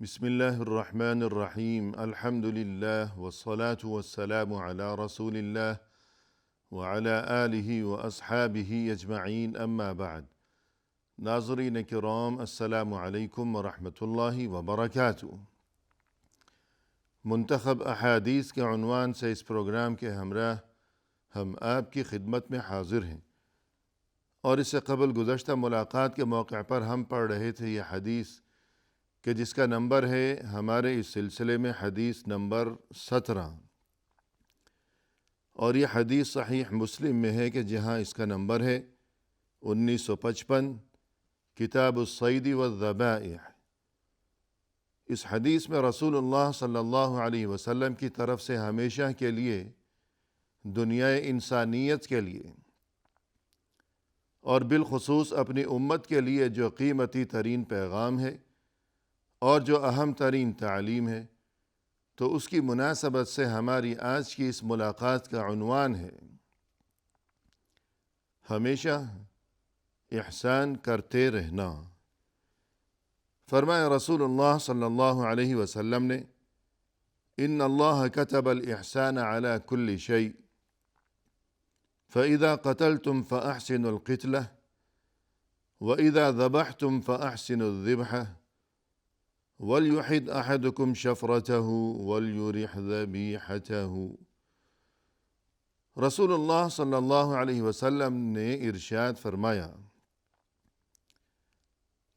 بسم الله الرحمن الرحيم الحمد لله والصلاة والسلام على رسول الله وعلى آله وأصحابه أجمعين أما بعد ناظرین کرام السلام علیکم ورحمۃ اللہ وبرکاتہ۔ منتخب احادیث کے عنوان سے اس پروگرام کے ہمراہ ہم آپ کی خدمت میں حاضر ہیں، اور اس سے قبل گزشتہ ملاقات کے موقع پر ہم پڑھ رہے تھے یہ حدیث کہ جس کا نمبر ہے ہمارے اس سلسلے میں حدیث نمبر 17، اور یہ حدیث صحیح مسلم میں ہے کہ جہاں اس کا نمبر ہے 1955، کتاب الصید والذبائح۔ اس حدیث میں رسول اللہ صلی اللہ علیہ وسلم کی طرف سے ہمیشہ کے لیے دنیا انسانیت کے لیے اور بالخصوص اپنی امت کے لیے جو قیمتی ترین پیغام ہے اور جو اہم ترین تعلیم ہے، تو اس کی مناسبت سے ہماری آج کی اس ملاقات کا عنوان ہے ہمیشہ احسان کرتے رہنا۔ فرمایا رسول اللہ صلی اللہ علیہ وسلم نے، ان اللہ کتب الاحسان علی کل شیء فاذا قتلتم فاحسنوا القتلہ واذا ذبحتم فاحسنوا الذبحہ وَلْيُحِدْ أَحَدُكُمْ شَفْرَتَهُ وَلْيُرِحْ ذَبِيحَتَهُ۔ رسول اللہ صلی اللہ علیہ وسلم نے ارشاد فرمایا،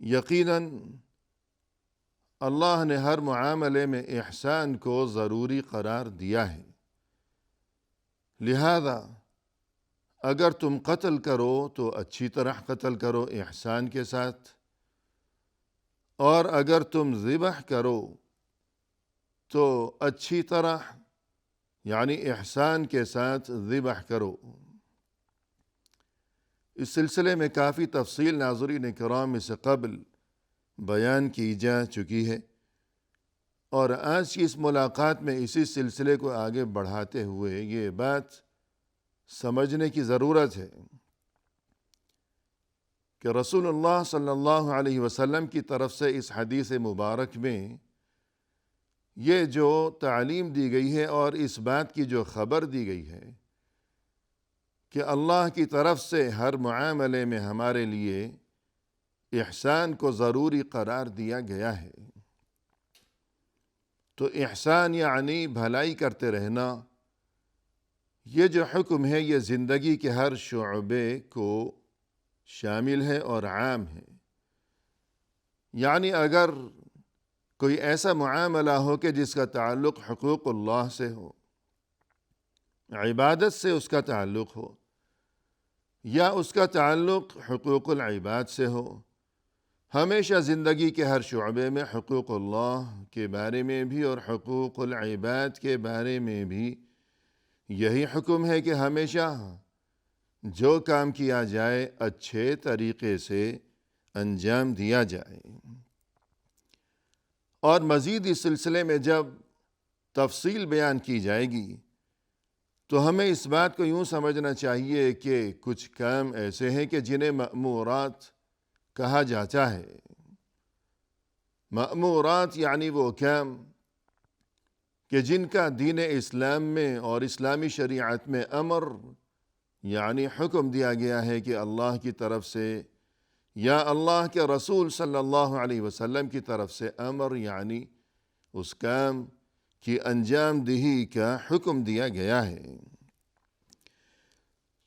یقیناً اللہ نے ہر معاملے میں احسان کو ضروری قرار دیا ہے، لہذا اگر تم قتل کرو تو اچھی طرح قتل کرو احسان کے ساتھ، اور اگر تم ذبح کرو تو اچھی طرح یعنی احسان کے ساتھ ذبح کرو۔ اس سلسلے میں کافی تفصیل ناظرین کرام اس سے قبل بیان کی جا چکی ہے، اور آج کی اس ملاقات میں اسی سلسلے کو آگے بڑھاتے ہوئے یہ بات سمجھنے کی ضرورت ہے کہ رسول اللہ صلی اللہ علیہ وسلم کی طرف سے اس حدیث مبارک میں یہ جو تعلیم دی گئی ہے اور اس بات کی جو خبر دی گئی ہے کہ اللہ کی طرف سے ہر معاملے میں ہمارے لیے احسان کو ضروری قرار دیا گیا ہے، تو احسان یعنی بھلائی کرتے رہنا، یہ جو حکم ہے یہ زندگی کے ہر شعبے کو شامل ہے اور عام ہے۔ یعنی اگر کوئی ایسا معاملہ ہو کہ جس کا تعلق حقوق اللہ سے ہو، عبادت سے اس کا تعلق ہو، یا اس کا تعلق حقوق العباد سے ہو، ہمیشہ زندگی کے ہر شعبے میں حقوق اللہ کے بارے میں بھی اور حقوق العباد کے بارے میں بھی یہی حکم ہے کہ ہمیشہ جو کام کیا جائے اچھے طریقے سے انجام دیا جائے۔ اور مزید اس سلسلے میں جب تفصیل بیان کی جائے گی تو ہمیں اس بات کو یوں سمجھنا چاہیے کہ کچھ کام ایسے ہیں کہ جنہیں مأمورات کہا جاتا ہے۔ مأمورات یعنی وہ کام کہ جن کا دین اسلام میں اور اسلامی شریعت میں امر یعنی حکم دیا گیا ہے کہ اللہ کی طرف سے یا اللہ کے رسول صلی اللہ علیہ وسلم کی طرف سے امر یعنی اس کام کی انجام دہی کا حکم دیا گیا ہے۔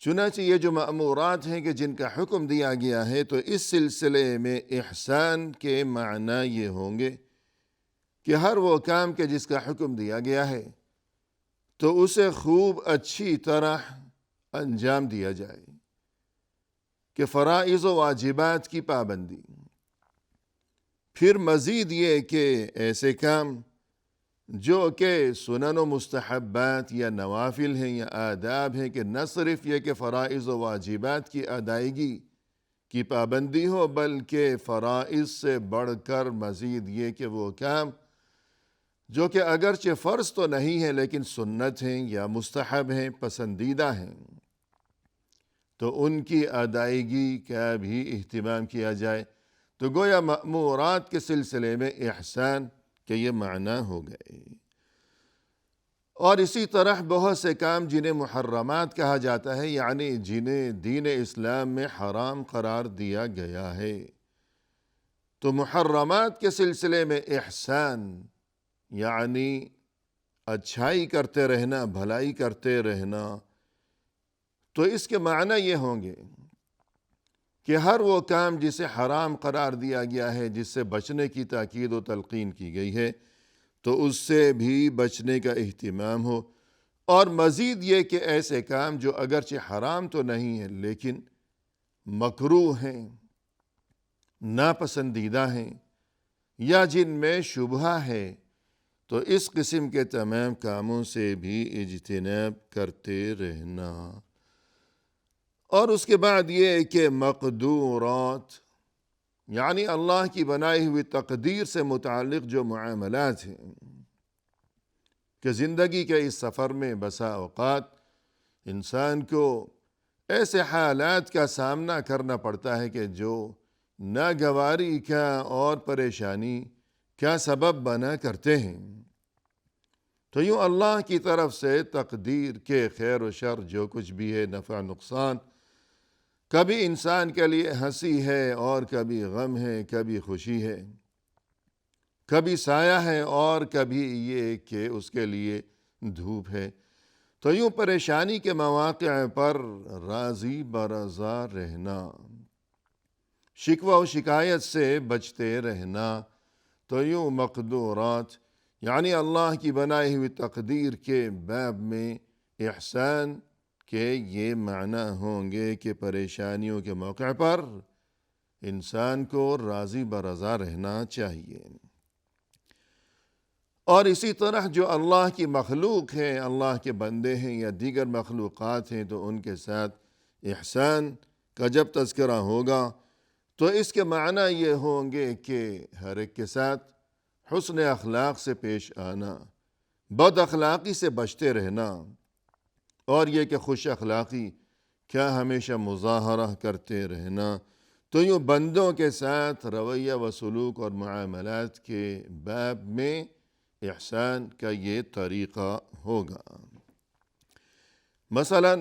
چنانچہ یہ جو مأمورات ہیں کہ جن کا حکم دیا گیا ہے، تو اس سلسلے میں احسان کے معنی یہ ہوں گے کہ ہر وہ کام کہ جس کا حکم دیا گیا ہے تو اسے خوب اچھی طرح انجام دیا جائے، کہ فرائض و واجبات کی پابندی، پھر مزید یہ کہ ایسے کام جو کہ سنن و مستحبات یا نوافل ہیں یا آداب ہیں، کہ نہ صرف یہ کہ فرائض و واجبات کی ادائیگی کی پابندی ہو، بلکہ فرائض سے بڑھ کر مزید یہ کہ وہ کام جو کہ اگرچہ فرض تو نہیں ہے لیکن سنت ہیں یا مستحب ہیں، پسندیدہ ہیں، تو ان کی ادائیگی کا بھی اہتمام کیا جائے۔ تو گویا مأمورات کے سلسلے میں احسان کہ یہ معنی ہو گئے۔ اور اسی طرح بہت سے کام جنہیں محرمات کہا جاتا ہے، یعنی جنہیں دین اسلام میں حرام قرار دیا گیا ہے، تو محرمات کے سلسلے میں احسان یعنی اچھائی کرتے رہنا، بھلائی کرتے رہنا، تو اس کے معنی یہ ہوں گے کہ ہر وہ کام جسے حرام قرار دیا گیا ہے، جس سے بچنے کی تاکید و تلقین کی گئی ہے، تو اس سے بھی بچنے کا اہتمام ہو۔ اور مزید یہ کہ ایسے کام جو اگرچہ حرام تو نہیں ہیں لیکن مکروہ ہیں، ناپسندیدہ ہیں، یا جن میں شبہہ ہے، تو اس قسم کے تمام کاموں سے بھی اجتناب کرتے رہنا۔ اور اس کے بعد یہ کہ مقدورات یعنی اللہ کی بنائی ہوئی تقدیر سے متعلق جو معاملات ہیں، کہ زندگی کے اس سفر میں بسا اوقات انسان کو ایسے حالات کا سامنا کرنا پڑتا ہے کہ جو ناگواری کا اور پریشانی کا سبب بنا کرتے ہیں، تو یوں اللہ کی طرف سے تقدیر کے خیر و شر جو کچھ بھی ہے، نفع نقصان، کبھی انسان کے لیے ہنسی ہے اور کبھی غم ہے، کبھی خوشی ہے، کبھی سایہ ہے اور کبھی یہ کہ اس کے لیے دھوپ ہے، تو یوں پریشانی کے مواقع پر راضی برضا رہنا، شکوہ و شکایت سے بچتے رہنا، تو یوں مقدورات یعنی اللہ کی بنائی ہوئی تقدیر کے باب میں احسان کہ یہ معنی ہوں گے کہ پریشانیوں کے موقع پر انسان کو راضی برضا رہنا چاہیے۔ اور اسی طرح جو اللہ کی مخلوق ہیں، اللہ کے بندے ہیں یا دیگر مخلوقات ہیں، تو ان کے ساتھ احسان کا جب تذکرہ ہوگا تو اس کے معنی یہ ہوں گے کہ ہر ایک کے ساتھ حسن اخلاق سے پیش آنا، بد اخلاقی سے بچتے رہنا، اور یہ کہ خوش اخلاقی کیا ہمیشہ مظاہرہ کرتے رہنا، تو یوں بندوں کے ساتھ رویہ و سلوک اور معاملات کے باب میں احسان کا یہ طریقہ ہوگا۔ مثلا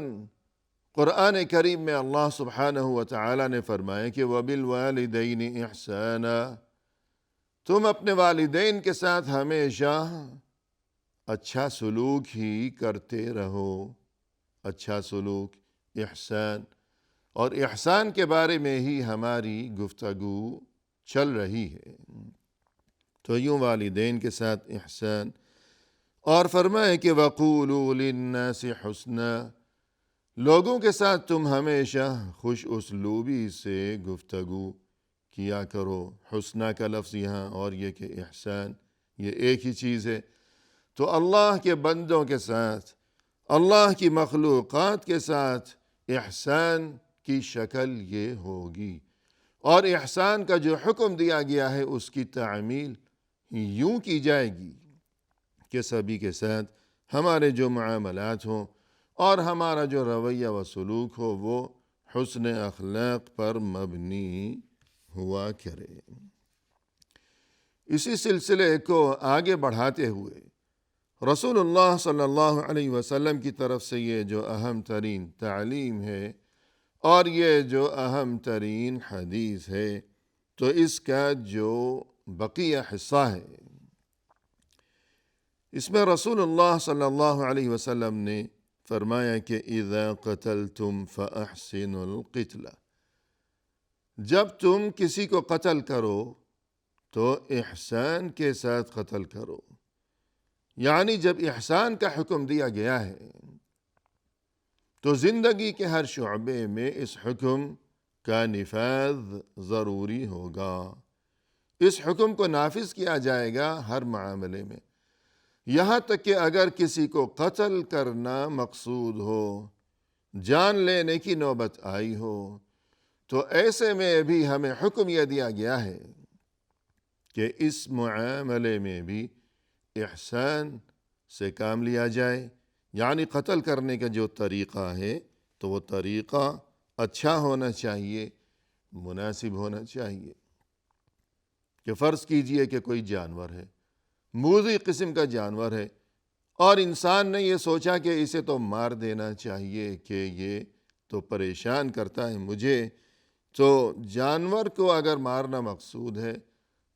قرآن کریم میں اللہ سبحانہ وتعالی نے فرمایا کہ وَبِالْوَالِدَيْنِ إِحْسَانًا، تم اپنے والدین کے ساتھ ہمیشہ اچھا سلوک ہی کرتے رہو، اچھا سلوک، احسان، اور احسان کے بارے میں ہی ہماری گفتگو چل رہی ہے، تو یوں والدین کے ساتھ احسان۔ اور فرمائے کہ وَقُولُوا لِلنَّاسِ حُسْنًا، لوگوں کے ساتھ تم ہمیشہ خوش اسلوبی سے گفتگو کیا کرو۔ حسنہ کا لفظ یہاں اور یہ کہ احسان، یہ ایک ہی چیز ہے، تو اللہ کے بندوں کے ساتھ، اللہ کی مخلوقات کے ساتھ احسان کی شکل یہ ہوگی، اور احسان کا جو حکم دیا گیا ہے اس کی تعمیل یوں کی جائے گی کہ سبھی کے ساتھ ہمارے جو معاملات ہوں اور ہمارا جو رویہ و سلوک ہو وہ حسن اخلاق پر مبنی ہوا کرے۔ اسی سلسلے کو آگے بڑھاتے ہوئے رسول اللہ صلی اللہ علیہ وسلم کی طرف سے یہ جو اہم ترین تعلیم ہے اور یہ جو اہم ترین حدیث ہے، تو اس کا جو بقیہ حصہ ہے، اس میں رسول اللہ صلی اللہ علیہ وسلم نے فرمایا کہ اذا قتلتم فاحسنوا القتلہ، جب تم کسی کو قتل کرو تو احسان کے ساتھ قتل کرو، یعنی جب احسان کا حکم دیا گیا ہے تو زندگی کے ہر شعبے میں اس حکم کا نفاذ ضروری ہوگا، اس حکم کو نافذ کیا جائے گا ہر معاملے میں، یہاں تک کہ اگر کسی کو قتل کرنا مقصود ہو، جان لینے کی نوبت آئی ہو، تو ایسے میں بھی ہمیں حکم یہ دیا گیا ہے کہ اس معاملے میں بھی احسان سے کام لیا جائے، یعنی قتل کرنے کا جو طریقہ ہے تو وہ طریقہ اچھا ہونا چاہیے، مناسب ہونا چاہیے۔ کہ فرض کیجئے کہ کوئی جانور ہے موذی قسم کا جانور ہے، اور انسان نے یہ سوچا کہ اسے تو مار دینا چاہیے کہ یہ تو پریشان کرتا ہے مجھے، تو جانور کو اگر مارنا مقصود ہے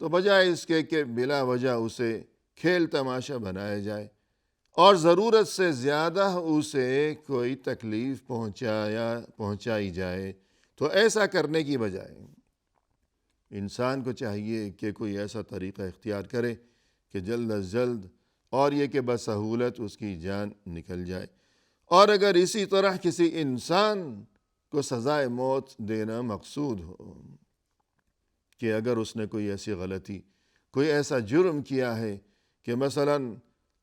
تو بجائے اس کے کہ بلا وجہ اسے کھیل تماشا بنایا جائے اور ضرورت سے زیادہ اسے کوئی تکلیف پہنچائی جائے، تو ایسا کرنے کی بجائے انسان کو چاہیے کہ کوئی ایسا طریقہ اختیار کرے کہ جلد از جلد اور یہ کہ بسہولت اس کی جان نکل جائے۔ اور اگر اسی طرح کسی انسان کو سزائے موت دینا مقصود ہو کہ اگر اس نے کوئی ایسی غلطی، کوئی ایسا جرم کیا ہے کہ مثلا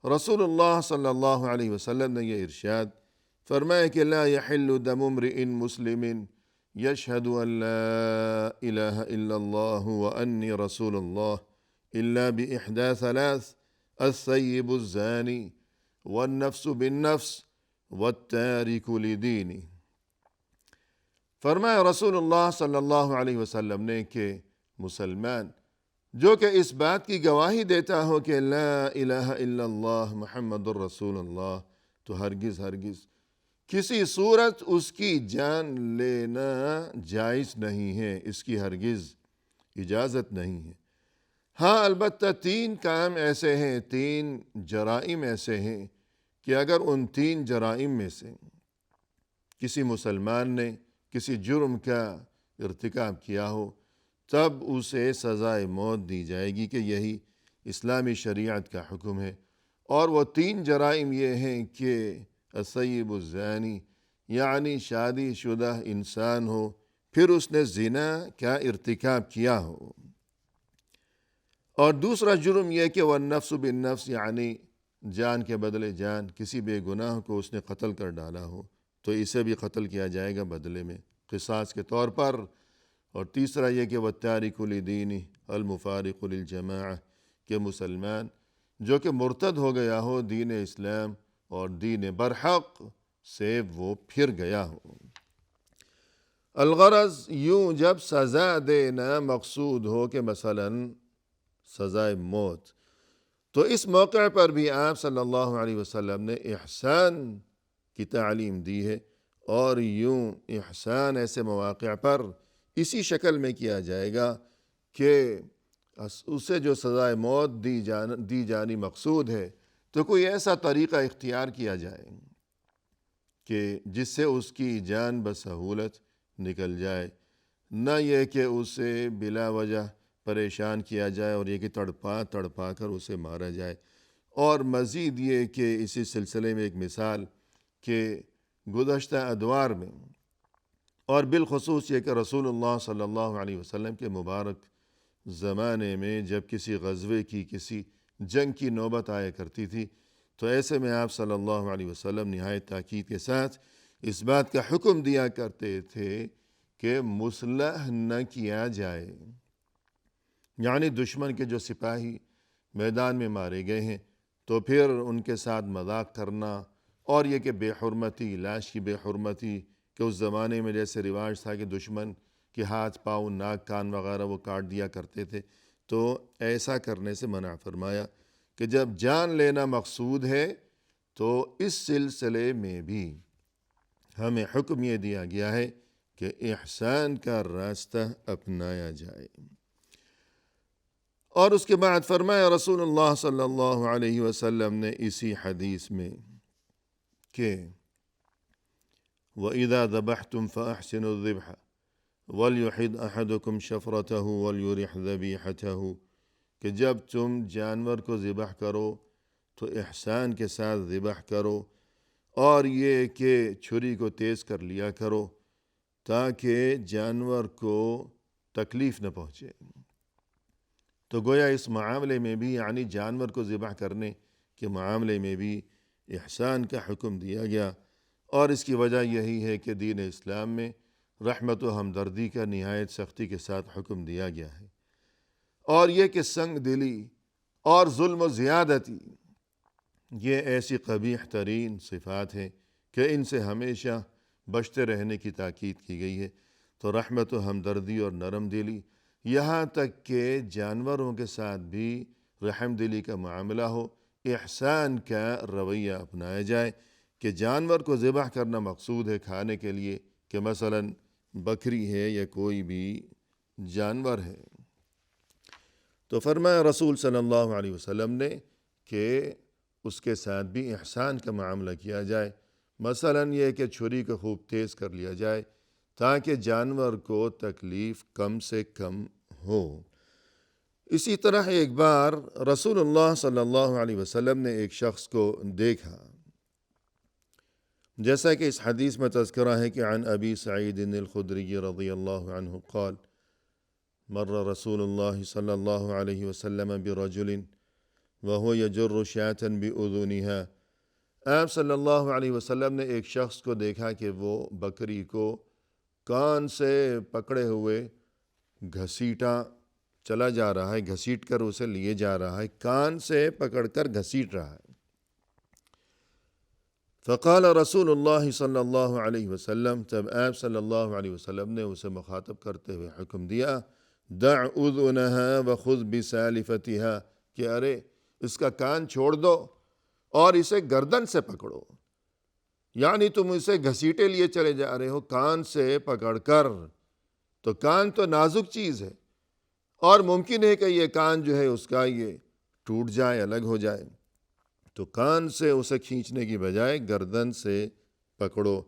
رسول اللہ صلی اللہ علیہ وسلم نے یہ ارشاد فرمایا کہ لا يحل دم امرئ مسلم يشهد ان لا الہ الا اللہ وانی رسول اللہ الا باحدى ثلاث الثیب الزانی والنفس بالنفس والتارک لدینہ۔ فرمایا رسول اللہ صلی اللہ علیہ وسلم نے کہ مسلمان جو کہ اس بات کی گواہی دیتا ہو کہ لا الہ الا اللہ محمد الرسول اللہ، تو ہرگز کسی صورت اس کی جان لینا جائز نہیں ہے، اس کی ہرگز اجازت نہیں ہے۔ ہاں البتہ 3 کام ایسے ہیں، 3 جرائم ایسے ہیں کہ اگر ان 3 جرائم میں سے کسی مسلمان نے کسی جرم کا ارتکاب کیا ہو تب اسے سزائے موت دی جائے گی کہ یہی اسلامی شریعت کا حکم ہے۔ اور وہ 3 جرائم یہ ہیں کہ الثیب الزانی، یعنی شادی شدہ انسان ہو پھر اس نے زنا کا ارتکاب کیا ہو، اور دوسرا جرم یہ کہ والنفس بالنفس، یعنی جان کے بدلے جان، کسی بے گناہ کو اس نے قتل کر ڈالا ہو تو اسے بھی قتل کیا جائے گا بدلے میں قصاص کے طور پر۔ اور تیسرا یہ کہ والتارک لدینہ المفارق للجماعہ، کہ مسلمان جو کہ مرتد ہو گیا ہو دین اسلام اور دین برحق سے وہ پھر گیا ہو۔ الغرض یوں جب سزا دینا مقصود ہو کہ مثلا سزائے موت، تو اس موقع پر بھی آپ صلی اللہ علیہ وسلم نے احسان کی تعلیم دی ہے، اور یوں احسان ایسے مواقع پر اسی شکل میں کیا جائے گا کہ اسے جو سزائے موت دی جانی مقصود ہے تو کوئی ایسا طریقہ اختیار کیا جائے کہ جس سے اس کی جان بسہولت نکل جائے، نہ یہ کہ اسے بلا وجہ پریشان کیا جائے اور یہ کہ تڑپا کر اسے مارا جائے۔ اور مزید یہ کہ اسی سلسلے میں ایک مثال کہ گزشتہ ادوار میں اور بالخصوص یہ کہ رسول اللہ صلی اللہ علیہ وسلم کے مبارک زمانے میں جب کسی غزوے کی کسی جنگ کی نوبت آیا کرتی تھی تو ایسے میں آپ صلی اللہ علیہ وسلم نہایت تاکید کے ساتھ اس بات کا حکم دیا کرتے تھے کہ مسلح نہ کیا جائے، یعنی دشمن کے جو سپاہی میدان میں مارے گئے ہیں تو پھر ان کے ساتھ مذاق کرنا، اور یہ کہ بے حرمتی، لاش کی بے حرمتی، کہ اس زمانے میں جیسے رواج تھا کہ دشمن کے ہاتھ پاؤں ناک کان وغیرہ وہ کاٹ دیا کرتے تھے، تو ایسا کرنے سے منع فرمایا کہ جب جان لینا مقصود ہے تو اس سلسلے میں بھی ہمیں حکم یہ دیا گیا ہے کہ احسان کا راستہ اپنایا جائے۔ اور اس کے بعد فرمایا رسول اللہ صلی اللہ علیہ وسلم نے اسی حدیث میں کہ وَإِذَا ذَبَحْتُمْ فَأَحْسِنُوا الذِّبْحَ وَلْيُحِدْ أَحَدُكُمْ شَفْرَتَهُ وَلْيُرِحْ ذَبِيحَتَهُ، کہ جب تم جانور کو ذبح کرو تو احسان کے ساتھ ذبح کرو، اور یہ کہ چھری کو تیز کر لیا کرو تاکہ جانور کو تکلیف نہ پہنچے۔ تو گویا اس معاملے میں بھی، یعنی جانور کو ذبح کرنے کے معاملے میں بھی احسان کا حکم دیا گیا، اور اس کی وجہ یہی ہے کہ دین اسلام میں رحمت و ہمدردی کا نہایت سختی کے ساتھ حکم دیا گیا ہے، اور یہ کہ سنگ دلی اور ظلم و زیادتی یہ ایسی قبیح ترین صفات ہیں کہ ان سے ہمیشہ بچتے رہنے کی تاکید کی گئی ہے۔ تو رحمت و ہمدردی اور نرم دلی، یہاں تک کہ جانوروں کے ساتھ بھی رحم دلی کا معاملہ ہو، احسان کا رویہ اپنایا جائے کہ جانور کو ذبح کرنا مقصود ہے کھانے کے لیے، کہ مثلا بکری ہے یا کوئی بھی جانور ہے، تو فرمایا رسول صلی اللہ علیہ وسلم نے کہ اس کے ساتھ بھی احسان کا معاملہ کیا جائے، مثلا یہ کہ چھری کو خوب تیز کر لیا جائے تاکہ جانور کو تکلیف کم سے کم ہو۔ اسی طرح ایک بار رسول اللہ صلی اللہ علیہ وسلم نے ایک شخص کو دیکھا، جیسا کہ اس حدیث میں تذکرہ ہے کہ عن ابی سعید الخدری رضی اللہ عنہ قال مر رسول اللہ صلی اللہ علیہ وسلم برجل وهو يجر شاة بأذنها۔ آپ صلی اللہ علیہ وسلم نے ایک شخص کو دیکھا کہ وہ بکری کو کان سے پکڑے ہوئے گھسیٹا چلا جا رہا ہے، گھسیٹ کر اسے لیے جا رہا ہے، کان سے پکڑ کر گھسیٹ رہا ہے۔ فقال رسول اللہ صلی اللہ علیہ وسلم، تب آپ صلی اللہ علیہ وسلم نے اسے مخاطب کرتے ہوئے حکم دیا، دع اذنها وخذ بسالفتها، کہ ارے اس کا کان چھوڑ دو اور اسے گردن سے پکڑو، یعنی تم اسے گھسیٹے لیے چلے جا رہے ہو کان سے پکڑ کر، تو کان تو نازک چیز ہے اور ممکن ہے کہ یہ کان جو ہے اس کا یہ ٹوٹ جائے، الگ ہو جائے، تو کان سے اسے کھینچنے کی بجائے گردن سے پکڑو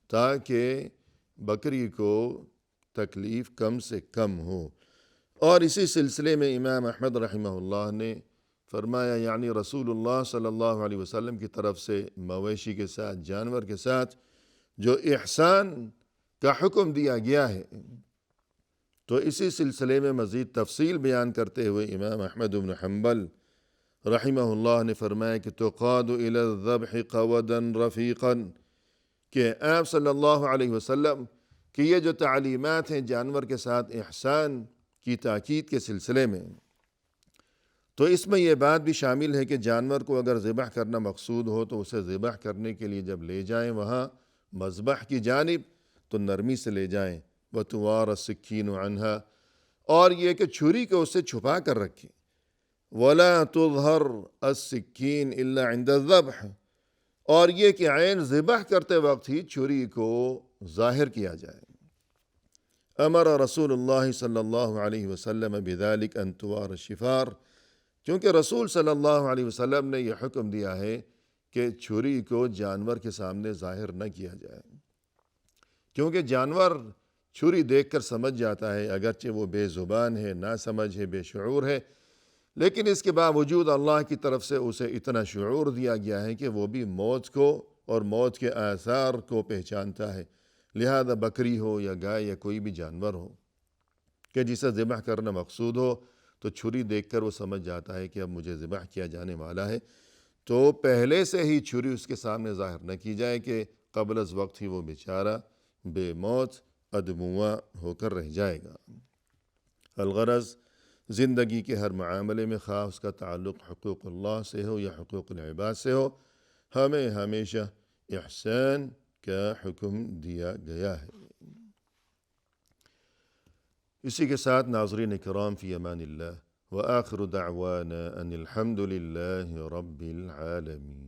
تاکہ بکری کو تکلیف کم سے کم ہو۔ اور اسی سلسلے میں امام احمد رحمہ اللہ نے فرمایا، یعنی رسول اللہ صلی اللہ علیہ وسلم کی طرف سے مویشی کے ساتھ، جانور کے ساتھ جو احسان کا حکم دیا گیا ہے، تو اسی سلسلے میں مزید تفصیل بیان کرتے ہوئے امام احمد بن حنبل رحمہ اللہ نے فرمایا کہ تقاد الی الذبح قودا رفیقا، کہ آپ صلی اللہ علیہ وسلم کی یہ جو تعلیمات ہیں جانور کے ساتھ احسان کی تاکید کے سلسلے میں، تو اس میں یہ بات بھی شامل ہے کہ جانور کو اگر ذبح کرنا مقصود ہو تو اسے ذبح کرنے کے لیے جب لے جائیں وہاں مذبح کی جانب تو نرمی سے لے جائیں، وَتُوَارَ السِّكِّينُ عَنْهَا، اور یہ کہ چھری کو اس سے چھپا کر رکھیں، وَلَا تُظْهَرْ السِّكِّينُ إِلَّا عِنْدَ الذَّبْحِ، اور یہ کہ عین ذبح کرتے وقت ہی چھری کو ظاہر کیا جائے۔ امر رسول اللہ صلی اللہ علیہ وسلم بذلك ان توار الشفار، کیونکہ رسول صلی اللہ علیہ وسلم نے یہ حکم دیا ہے کہ چھری کو جانور کے سامنے ظاہر نہ کیا جائے، کیونکہ جانور چھری دیکھ کر سمجھ جاتا ہے، اگرچہ وہ بے زبان ہے، نا سمجھ ہے، بے شعور ہے، لیکن اس کے باوجود اللہ کی طرف سے اسے اتنا شعور دیا گیا ہے کہ وہ بھی موت کو اور موت کے آثار کو پہچانتا ہے، لہذا بکری ہو یا گائے یا کوئی بھی جانور ہو کہ جسے ذبح کرنا مقصود ہو، تو چھری دیکھ کر وہ سمجھ جاتا ہے کہ اب مجھے ذبح کیا جانے والا ہے، تو پہلے سے ہی چھری اس کے سامنے ظاہر نہ کی جائے کہ قبل از وقت ہی وہ بیچارہ بے موت ادموا ہو کر رہ جائے گا۔ الغرض، زندگی کے ہر معاملے میں خواہ اس کا تعلق حقوق اللہ سے ہو یا حقوق العباد سے ہو، ہمیں ہمیشہ احسان کا حکم دیا گیا ہے۔ اسی کے ساتھ ناظرین کرام فی امان اللہ، وآخر دعوانا ان الحمد للہ رب العالمین۔